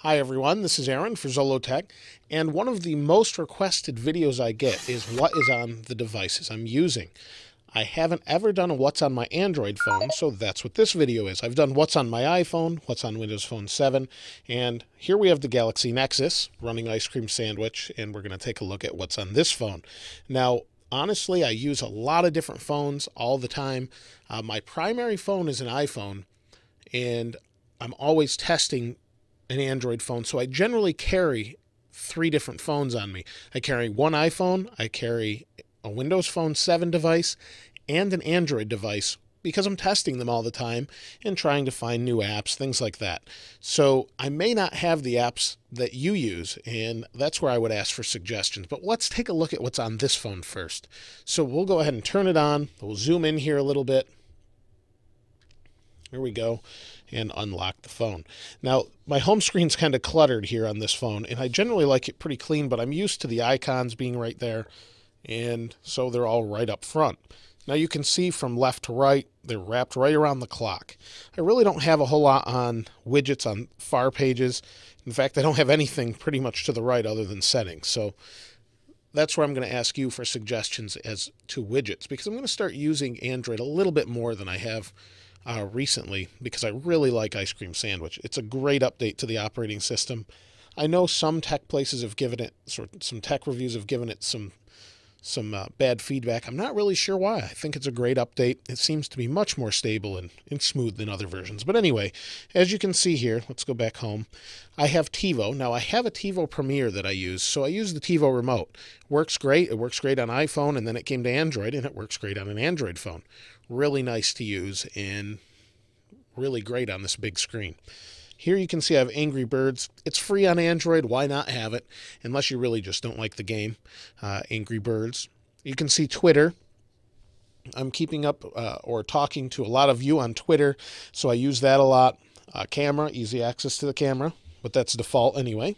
Hi everyone, this is Aaron for Zollotech, and one of the most requested videos I get is what is on the devices I'm using. I haven't ever done a what's on my Android phone, so that's what this video is. I've done what's on my iPhone, what's on Windows Phone 7, and here we have the Galaxy Nexus running Ice Cream Sandwich, and we're going to take a look at what's on this phone. Now, honestly, I use a lot of different phones all the time. My primary phone is an iPhone, and I'm always testing an Android phone, so I generally carry 3 different phones on me. I carry one iPhone, I carry a Windows Phone 7 device, and an Android device because I'm testing them all the time and trying to find new apps, things like that. So I may not have the apps that you use, and that's where I would ask for suggestions. But let's take a look at what's on this phone first. So we'll go ahead and turn it on. We'll zoom in here a little bit. Here we go, and unlock the phone. Now, my home screen's kind of cluttered here on this phone, and I generally like it pretty clean, but I'm used to the icons being right there, and so they're all right up front. Now you can see from left to right, they're wrapped right around the clock. I really don't have a whole lot on widgets on far pages. In fact, I don't have anything pretty much to the right other than settings. So that's where I'm going to ask you for suggestions as to widgets, because I'm going to start using Android a little bit more than I have recently, because I really like Ice Cream Sandwich. It's a great update to the operating system. I know some tech places have given it, some tech reviews have given it some bad feedback. I'm not really sure why. I think it's a great update. It seems to be much more stable and smooth than other versions. But anyway, as you can see here, let's go back home. I have TiVo. Now I have a TiVo Premiere that I use, so I use the TiVo remote. Works great. It works great on iPhone, and then it came to Android, and it works great on an Android phone. Really nice to use and really great on this big screen. Here you can see I have Angry Birds. It's free on Android. Why not have it? Unless you really just don't like the game, Angry Birds. You can see Twitter. I'm keeping up or talking to a lot of you on Twitter, so I use that a lot. Camera, easy access to the camera, but that's default anyway.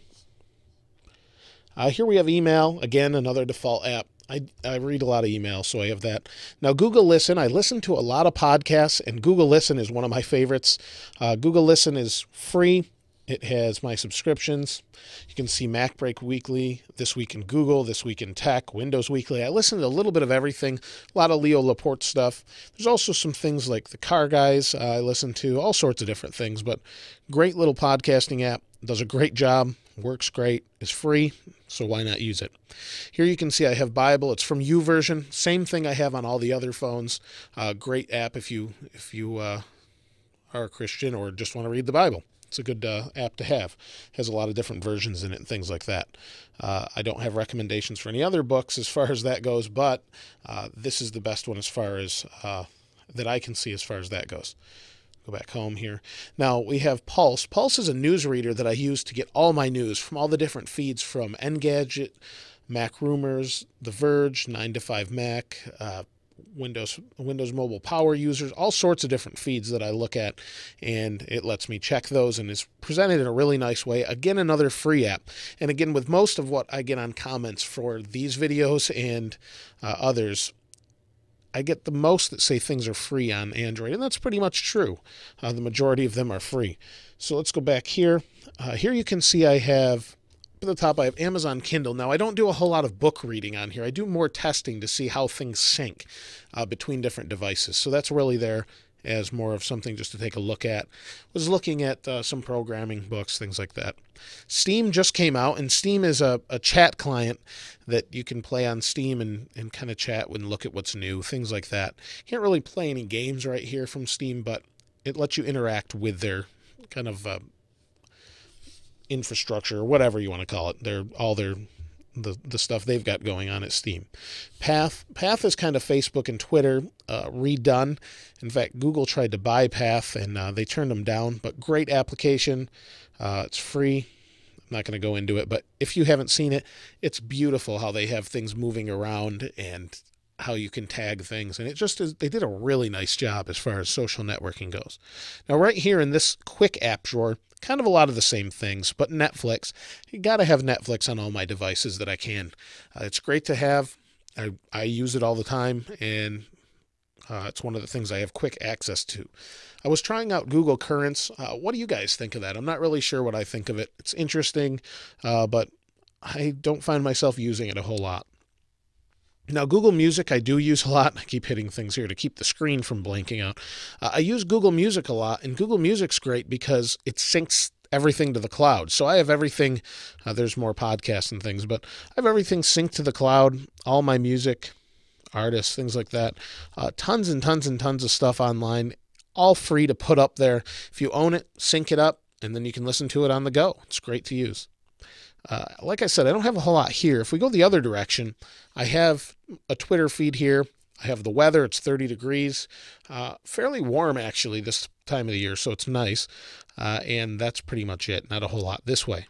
Here we have email. Again, another default app. I read a lot of email, so I have that. Now, Google Listen. I listen to a lot of podcasts, and Google Listen is one of my favorites. Google Listen is free. It has my subscriptions. You can see Mac Break Weekly, This Week in Google, This Week in Tech, Windows Weekly. I listen to a little bit of everything, a lot of Leo Laporte stuff. There's also some things like The Car Guys I listen to, all sorts of different things, but great little podcasting app. Does a great job, works great, is free, so why not use it? Here you can see I have Bible. It's from YouVersion. Same thing I have on all the other phones. Great app if you are a Christian or just want to read the Bible. It's a good app to have. Has a lot of different versions in it and things like that. I don't have recommendations for any other books as far as that goes, but this is the best one as far as that I can see as far as that goes. Go back home here. Now we have Pulse. Pulse is a news reader that I use to get all my news from all the different feeds, from Engadget, Mac Rumors, The Verge, 9 to 5 Mac, Windows Mobile Power Users, all sorts of different feeds that I look at, and it lets me check those and is presented in a really nice way. Again, another free app. And again, with most of what I get on comments for these videos and others, I get the most that say things are free on Android, and that's pretty much true. The majority of them are free. So let's go back here. Here you can see I have, up at the top, I have Amazon Kindle. Now, I don't do a whole lot of book reading on here. I do more testing to see how things sync between different devices. So that's really there as more of something just to take a look at. Was looking at some programming books, things like that. Steam just came out, and Steam is a chat client that you can play on Steam and kind of chat and look at what's new, things like that. Can't really play any games right here from Steam, but it lets you interact with their kind of infrastructure, or whatever you want to call it. The stuff they've got going on at Steam. Path is kind of Facebook and Twitter redone. In fact, Google tried to buy Path, and they turned them down, but great application. It's free. I'm not going to go into it, but if you haven't seen it, it's beautiful how they have things moving around and how you can tag things. And it just is, they did a really nice job as far as social networking goes. Now, right here in this quick app drawer, kind of a lot of the same things, but Netflix. You got to have Netflix on all my devices that I can. It's great to have. I use it all the time, and It's one of the things I have quick access to. I was trying out Google Currents. What do you guys think of that? I'm not really sure what I think of it. It's interesting, but I don't find myself using it a whole lot. Now, Google Music I do use a lot. I keep hitting things here to keep the screen from blanking out. I use Google Music a lot, and Google Music's great because it syncs everything to the cloud. So I have everything, there's more podcasts and things, but I have everything synced to the cloud, all my music, artists, things like that. Tons and tons and tons of stuff online, all free to put up there. If you own it, sync it up, and then you can listen to it on the go. It's great to use. Like I said, I don't have a whole lot here. If we go the other direction, I have a Twitter feed here. I have the weather. It's 30 degrees. Fairly warm, actually, this time of the year, so it's nice. And that's pretty much it. Not a whole lot this way.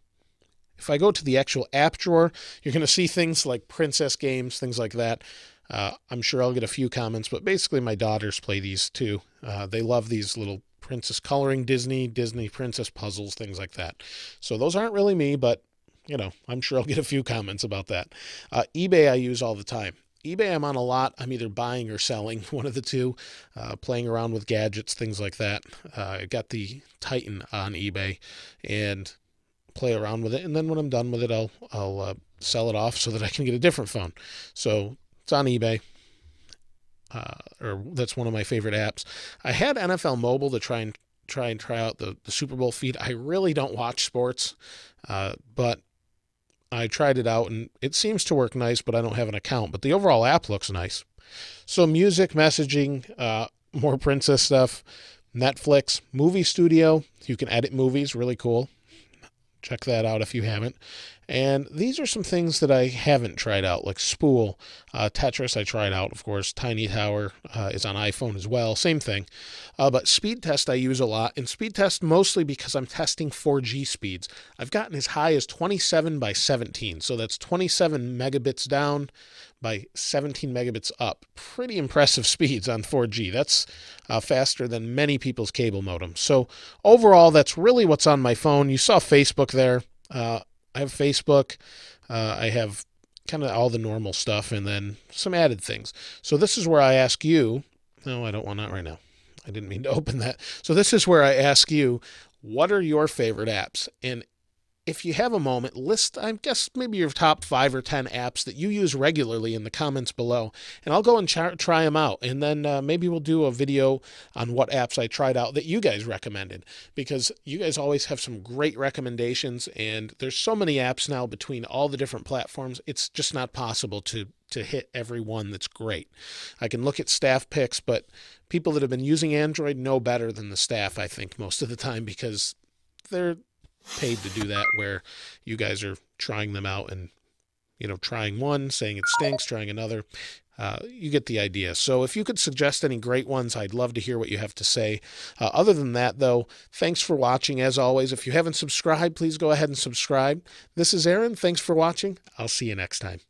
If I go to the actual app drawer, you're going to see things like princess games, things like that. I'm sure I'll get a few comments, but basically my daughters play these too. They love these little princess coloring, Disney princess puzzles, things like that. So those aren't really me, but I'm sure I'll get a few comments about that. eBay I use all the time. eBay I'm on a lot. I'm either buying or selling, one of the two, playing around with gadgets, things like that. I got the Titan on eBay and play around with it. And then when I'm done with it, I'll sell it off so that I can get a different phone. So it's on eBay. Or that's one of my favorite apps. I had NFL Mobile to try out the Super Bowl feed. I really don't watch sports, but I tried it out, and it seems to work nice, but I don't have an account. But the overall app looks nice. So music, messaging, more princess stuff, Netflix, movie studio. You can edit movies, really cool. Check that out if you haven't. And these are some things that I haven't tried out, like Spool. Tetris I tried out, of course. Tiny Tower is on iPhone as well. Same thing. But Speed Test I use a lot. And Speed Test mostly because I'm testing 4G speeds. I've gotten as high as 27 by 17. So that's 27 megabits down by 17 megabits up. Pretty impressive speeds on 4G. That's faster than many people's cable modems. So overall, that's really what's on my phone. You saw Facebook there. I have Facebook. I have kind of all the normal stuff and then some added things. So this is where I ask you. No, I don't want that right now. I didn't mean to open that. So this is where I ask you, what are your favorite apps? And if you have a moment, list, I guess, maybe your top 5 or 10 apps that you use regularly in the comments below. And I'll go and try them out. And then maybe we'll do a video on what apps I tried out that you guys recommended. Because you guys always have some great recommendations. And there's so many apps now between all the different platforms. It's just not possible to hit every one that's great. I can look at staff picks, but people that have been using Android know better than the staff, I think, most of the time, because they're paid to do that, where you guys are trying them out and trying one, saying it stinks, trying another. You get the idea. So if you could suggest any great ones, I'd love to hear what you have to say. Other than that, though, thanks for watching. As always, if you haven't subscribed, please go ahead and subscribe. This is Aaron. Thanks for watching. I'll see you next time.